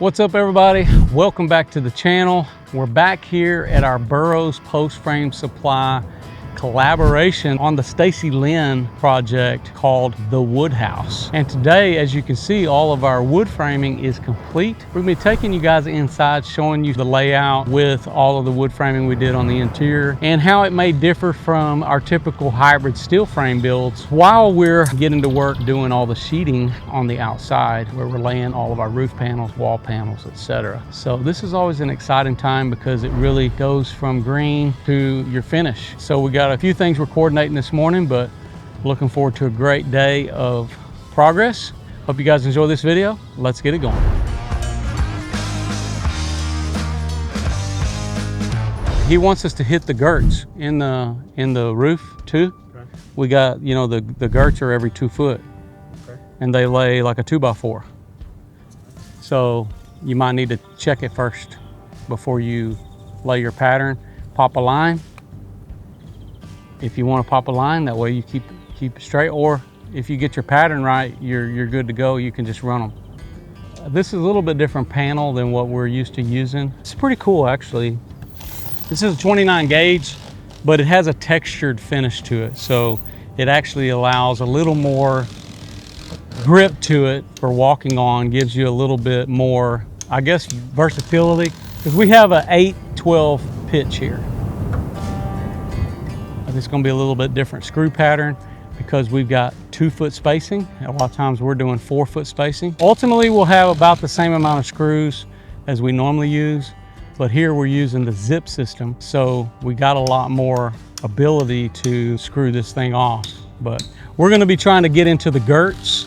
What's up, everybody? Welcome back to the channel. We're back here at our Burrows Post Frame Supply collaboration on the Stacee Lynn project called The Wood House. And today, as you can see, all of our wood framing is complete. We're gonna be taking you guys inside, showing you the layout with all of the wood framing we did on the interior and how it may differ from our typical hybrid steel frame builds while we're getting to work doing all the sheeting on the outside where we're laying all of our roof panels, wall panels, etc. So this is always an exciting time because it really goes from green to your finish. So we got a few things we're coordinating this morning, but looking forward to a great day of progress. Hope you guys enjoy this video. Let's get it going. He wants us to hit the girts in the roof too. Okay. We got, you know, the girts are every 2 foot. Okay. And they lay like a 2x4. So you might need to check it first before you lay your pattern. Pop a line. If you want to pop a line, that way you keep it straight, or if you get your pattern right, you're good to go. You can just run them. This is a little bit different panel than what we're used to using. It's pretty cool, actually. This is a 29 gauge, but it has a textured finish to it. So it actually allows a little more grip to it for walking on, gives you a little bit more, I guess, versatility, because we have a 8/12 pitch here. It's going to be a little bit different screw pattern because we've got 2 foot spacing. A lot of times we're doing 4 foot spacing. Ultimately, we'll have about the same amount of screws as we normally use, but here we're using the zip system. So we got a lot more ability to screw this thing off. But we're going to be trying to get into the girts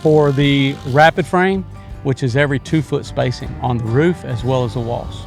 for the rapid frame, which is every 2 foot spacing on the roof as well as the walls.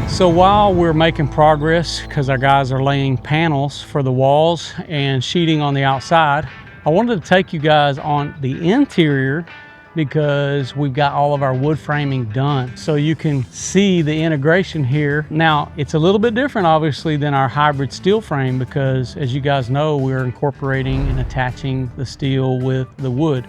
So while we're making progress, because our guys are laying panels for the walls and sheeting on the outside, I wanted to take you guys on the interior because we've got all of our wood framing done. So you can see the integration here. Now, it's a little bit different, obviously, than our hybrid steel frame because, as you guys know, we're incorporating and attaching the steel with the wood.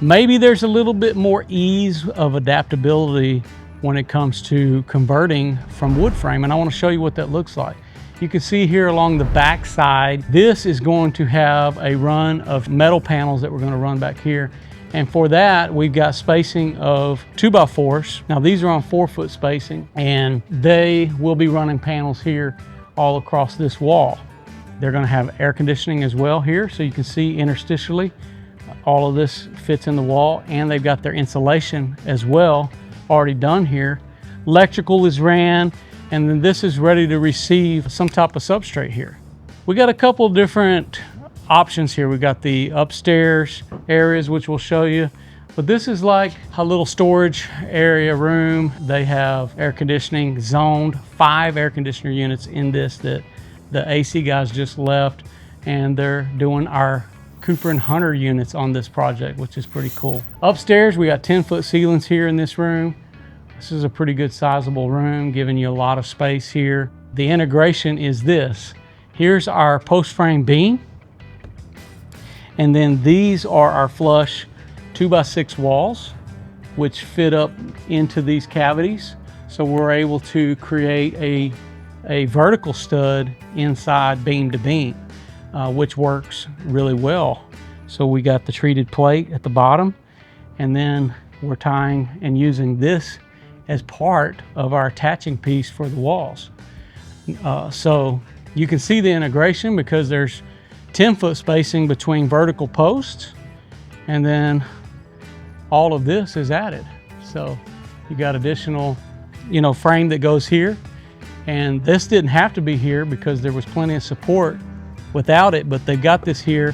Maybe there's a little bit more ease of adaptability when it comes to converting from wood frame, and I want to show you what that looks like. You can see here along the back side, this is going to have a run of metal panels that we're going to run back here, and for that we've got spacing of 2x4s. Now these are on 4 foot spacing, and they will be running panels here all across this wall. They're going to have air conditioning as well here, so you can see interstitially all of this fits in the wall, and they've got their insulation as well already done here. Electrical is ran, and then this is ready to receive some type of substrate here. We got a couple different options here. We got the upstairs areas, which we'll show you, but this is like a little storage area room. They have air conditioning zoned, 5 air conditioner units in this that the AC guys just left, and they're doing our Cooper and Hunter units on this project, which is pretty cool. Upstairs, we got 10 foot ceilings here in this room. This is a pretty good sizable room, giving you a lot of space here. The integration is this. Here's our post frame beam. And then these are our flush 2x6 walls, which fit up into these cavities. So we're able to create a vertical stud inside beam to beam, which works really well. So we got the treated plate at the bottom, and then we're tying and using this as part of our attaching piece for the walls. So you can see the integration because there's 10 foot spacing between vertical posts, and then all of this is added. So you got additional, frame that goes here, and this didn't have to be here because there was plenty of support without it, but they've got this here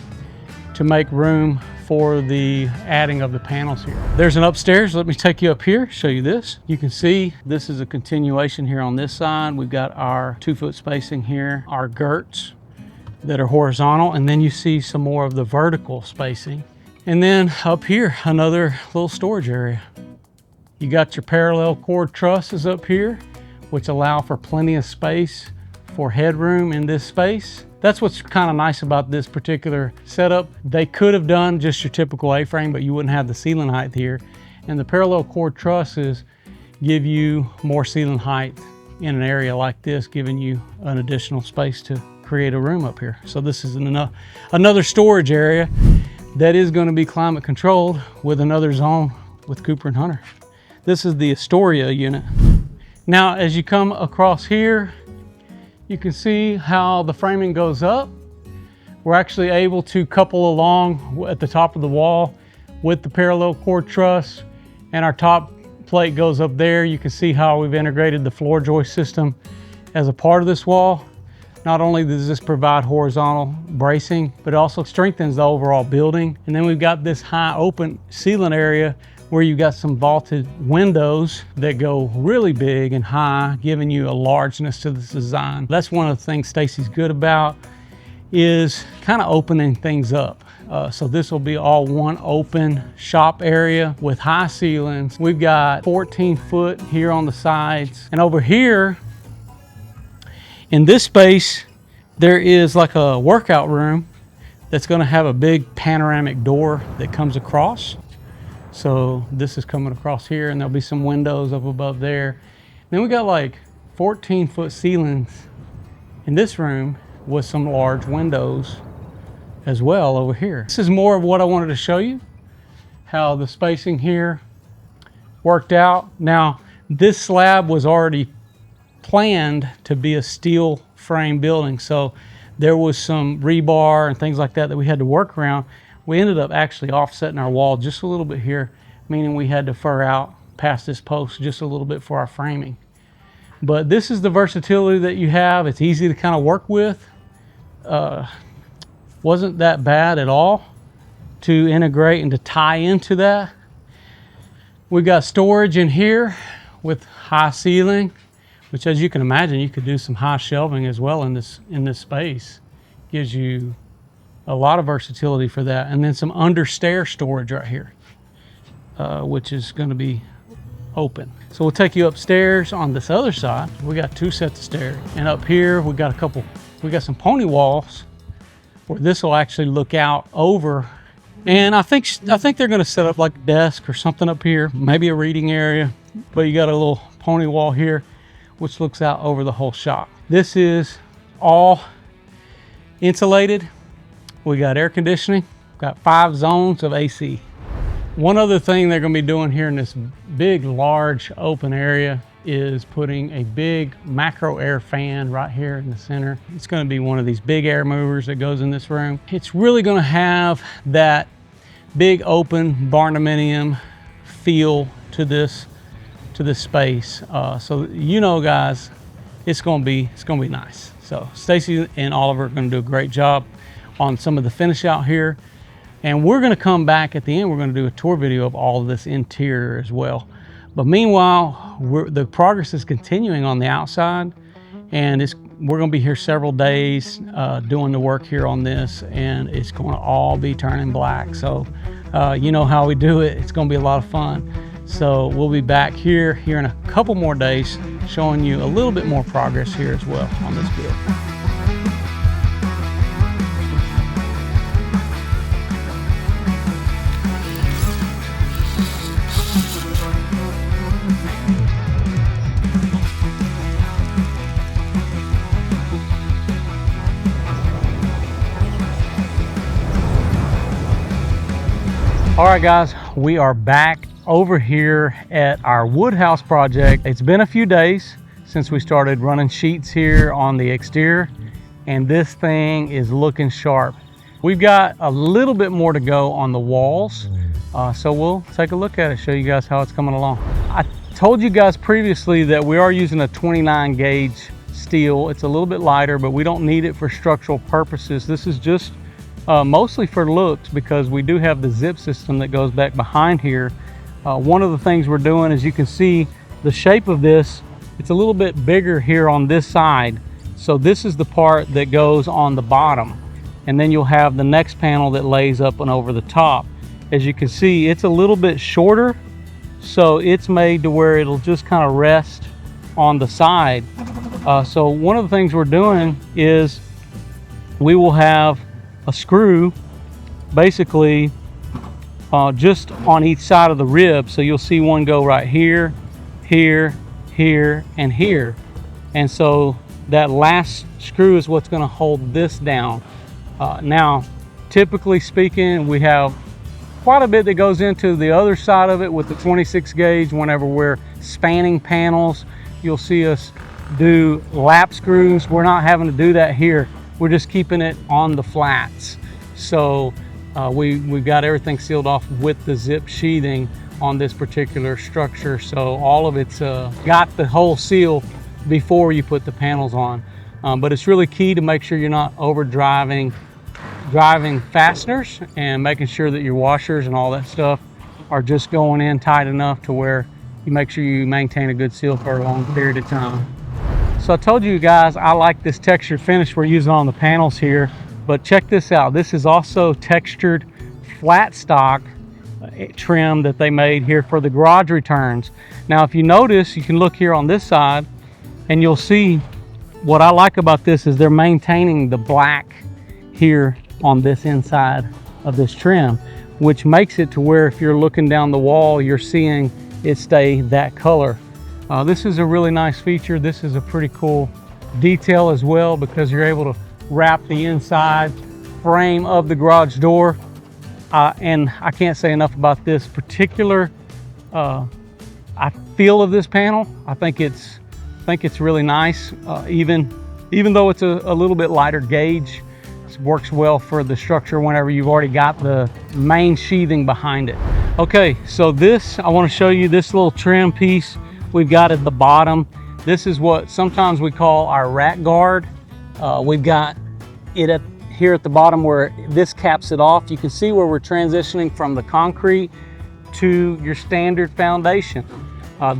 to make room for the adding of the panels here. There's an upstairs. Let me take you up here, show you this. You can see this is a continuation here on this side. We've got our 2-foot spacing here, our girts that are horizontal, and then you see some more of the vertical spacing. And then up here, another little storage area. You got your parallel cord trusses up here, which allow for plenty of space for headroom in this space. That's what's kind of nice about this particular setup. They could have done just your typical A-frame, but you wouldn't have the ceiling height here. And the parallel cord trusses give you more ceiling height in an area like this, giving you an additional space to create a room up here. So this is another storage area that is going to be climate controlled with another zone with Cooper and Hunter. This is the Astoria unit. Now, as you come across here, you can see how the framing goes up. We're actually able to couple along at the top of the wall with the parallel cord truss, and our top plate goes up there. You can see how we've integrated the floor joist system as a part of this wall. Not only does this provide horizontal bracing, but it also strengthens the overall building. And then we've got this high open ceiling area where you've got some vaulted windows that go really big and high, giving you a largeness to this design. That's one of the things Stacee's good about, is kind of opening things up. So this will be all one open shop area with high ceilings. We've got 14 foot here on the sides. And over here, in this space, there is like a workout room that's gonna have a big panoramic door that comes across. So this is coming across here, and there'll be some windows up above there. Then we got like 14-foot ceilings in this room with some large windows as well over here. This is more of what I wanted to show you, how the spacing here worked out. Now, this slab was already planned to be a steel frame building, so there was some rebar and things like that that we had to work around. We ended up actually offsetting our wall just a little bit here, meaning we had to fur out past this post just a little bit for our framing. But this is the versatility that you have. It's easy to kind of work with. Wasn't that bad at all to integrate and to tie into that. We got storage in here with high ceiling, which, as you can imagine, you could do some high shelving as well in this space. Gives you a lot of versatility for that. And then some under stair storage right here, which is going to be open. So we'll take you upstairs on this other side. We got 2 sets of stairs, and up here we got some pony walls where this will actually look out over. And I think they're going to set up like a desk or something up here, maybe a reading area. But you got a little pony wall here, which looks out over the whole shop. This is all insulated. We got air conditioning, got 5 zones of AC. One other thing they're gonna be doing here in this big, large open area is putting a big macro air fan right here in the center. It's gonna be one of these big air movers that goes in this room. It's really gonna have that big open barndominium feel to this space. So you know, guys, it's gonna be nice. So Stacee and Oliver are gonna do a great job on some of the finish out here, and we're going to come back at the end. We're going to do a tour video of all of this interior as well. But meanwhile, the progress is continuing on the outside, and we're going to be here several days doing the work here on this, and it's going to all be turning black. So you know how we do it. It's going to be a lot of fun. So we'll be back here in a couple more days showing you a little bit more progress here as well on this build. All right, guys, we are back over here at our wood house project. It's been a few days since we started running sheets here on the exterior, and this thing is looking sharp. We've got a little bit more to go on the walls, so we'll take a look at it, show you guys how it's coming along. I told you guys previously that we are using a 29 gauge steel. It's a little bit lighter, but we don't need it for structural purposes. This is just mostly for looks, because we do have the zip system that goes back behind here. One of the things we're doing, as you can see, the shape of this, it's a little bit bigger here on this side. So this is the part that goes on the bottom. And then you'll have the next panel that lays up and over the top. As you can see, it's a little bit shorter. So it's made to where it'll just kind of rest on the side. So one of the things we're doing is we will have a screw basically just on each side of the rib. So you'll see one go right here, here, here, and here. And so that last screw is what's going to hold this down. Now, typically speaking, we have quite a bit that goes into the other side of it with the 26 gauge. Whenever we're spanning panels, you'll see us do lap screws. We're not having to do that here. We're just keeping it on the flats. So we've got everything sealed off with the zip sheathing on this particular structure. So all of it's got the whole seal before you put the panels on. But it's really key to make sure you're not over driving fasteners, and making sure that your washers and all that stuff are just going in tight enough to where you make sure you maintain a good seal for a long period of time. So I told you guys I like this textured finish we're using on the panels here, but check this out. This is also textured flat stock trim that they made here for the garage returns. Now if you notice, you can look here on this side and you'll see what I like about this is they're maintaining the black here on this inside of this trim, which makes it to where if you're looking down the wall, you're seeing it stay that color. This is a really nice feature. This is a pretty cool detail as well, because you're able to wrap the inside frame of the garage door. And I can't say enough about this particular feel of this panel. I think it's really nice. Even though it's a little bit lighter gauge, works well for the structure whenever you've already got the main sheathing behind it. Okay, so this, I want to show you this little trim piece we've got at the bottom. This is what sometimes we call our rack guard. We've got it here at the bottom where this caps it off. You can see where we're transitioning from the concrete to your standard foundation.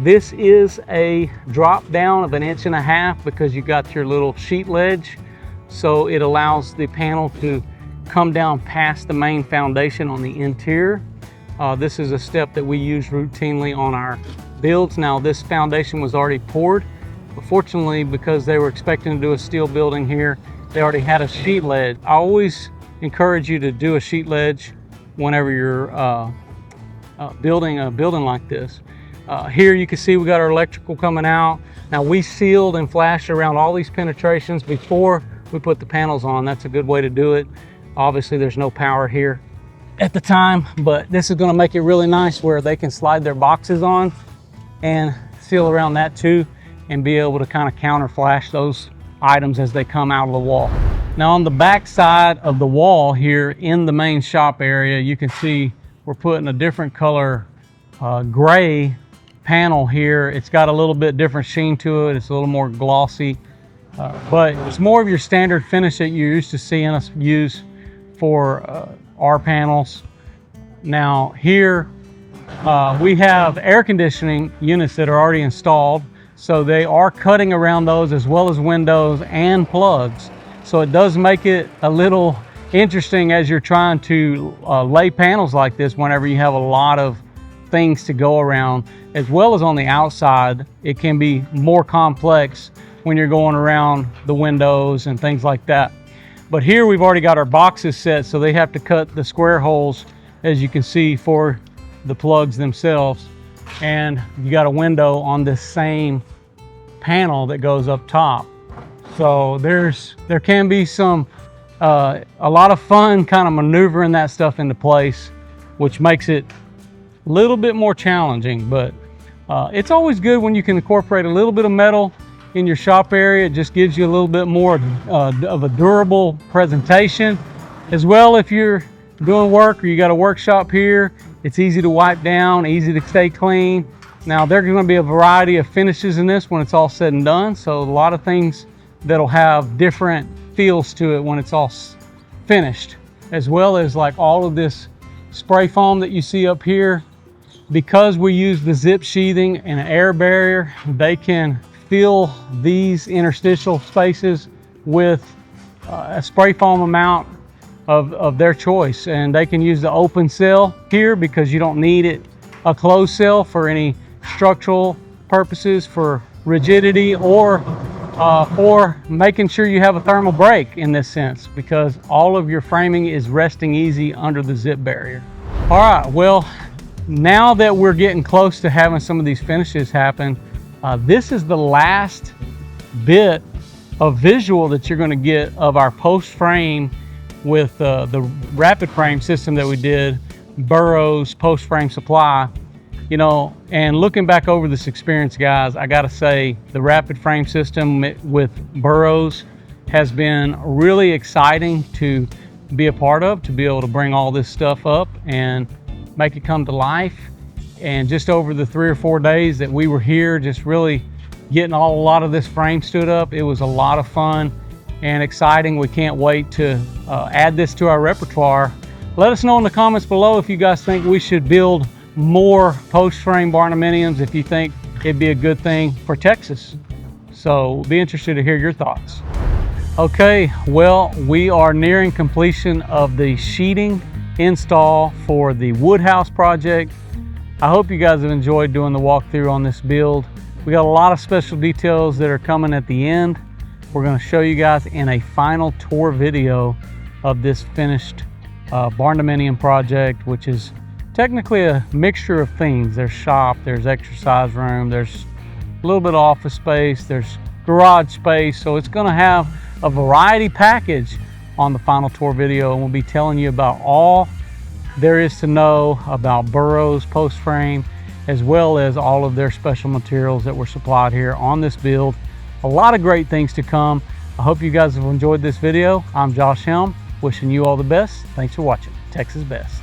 This is a drop down of 1.5 inches because you got your little sheet ledge. So it allows the panel to come down past the main foundation on the interior. This is a step that we use routinely on our builds. Now this foundation was already poured, but fortunately, because they were expecting to do a steel building here, they already had a sheet ledge. I always encourage you to do a sheet ledge whenever you're building a building like this. Here you can see we got our electrical coming out. Now we sealed and flashed around all these penetrations before we put the panels on. That's a good way to do it. Obviously there's no power here at the time, but this is going to make it really nice where they can slide their boxes on and seal around that too, and be able to kind of counter flash those items as they come out of the wall. Now on the back side of the wall here in the main shop area, you can see we're putting a different color gray panel here. It's got a little bit different sheen to it. It's a little more glossy. But it's more of your standard finish that you're used to seeing us use for our panels. Now here we have air conditioning units that are already installed, so they are cutting around those as well as windows and plugs. So it does make it a little interesting as you're trying to lay panels like this whenever you have a lot of things to go around, as well as on the outside. It can be more complex when you're going around the windows and things like that. But here we've already got our boxes set, so they have to cut the square holes, as you can see, for the plugs themselves. And you got a window on this same panel that goes up top. So there can be some a lot of fun kind of maneuvering that stuff into place, which makes it a little bit more challenging. But it's always good when you can incorporate a little bit of metal in your shop area. It just gives you a little bit more of a durable presentation. As well, if you're doing work or you got a workshop here, it's easy to wipe down, easy to stay clean. Now there's going to be a variety of finishes in this when it's all said and done. So a lot of things that'll have different feels to it when it's all finished, as well as like all of this spray foam that you see up here. Because we use the zip sheathing and an air barrier, they can fill these interstitial spaces with a spray foam amount of their choice, and they can use the open cell here because you don't need it a closed cell for any structural purposes, for rigidity, or for making sure you have a thermal break in this sense, because all of your framing is resting easy under the zip barrier. All right, well, now that we're getting close to having some of these finishes happen, this is the last bit of visual that you're going to get of our post frame with the rapid frame system that we did, Burrows Post Frame Supply. You know, and looking back over this experience, guys, I gotta say the rapid frame system with Burrows has been really exciting to be a part of, to be able to bring all this stuff up and make it come to life. And just over the 3 or 4 days that we were here, just really getting a lot of this frame stood up, it was a lot of fun and exciting. We can't wait to add this to our repertoire. Let us know in the comments below if you guys think we should build more post frame barndominiums, if you think it'd be a good thing for Texas. So be interested to hear your thoughts. Okay, well, we are nearing completion of the sheeting install for the wood house project. I hope you guys have enjoyed doing the walkthrough on this build. We got a lot of special details that are coming at the end. We're going to show you guys in a final tour video of this finished barndominium project, which is technically a mixture of things. There's shop, there's exercise room, there's a little bit of office space, there's garage space. So it's going to have a variety package on the final tour video, and we'll be telling you about all there is to know about Burrows Post Frame, as well as all of their special materials that were supplied here on this build. A lot of great things to come. I hope you guys have enjoyed this video. I'm Josh Helm, wishing you all the best. Thanks for watching. Texas Best.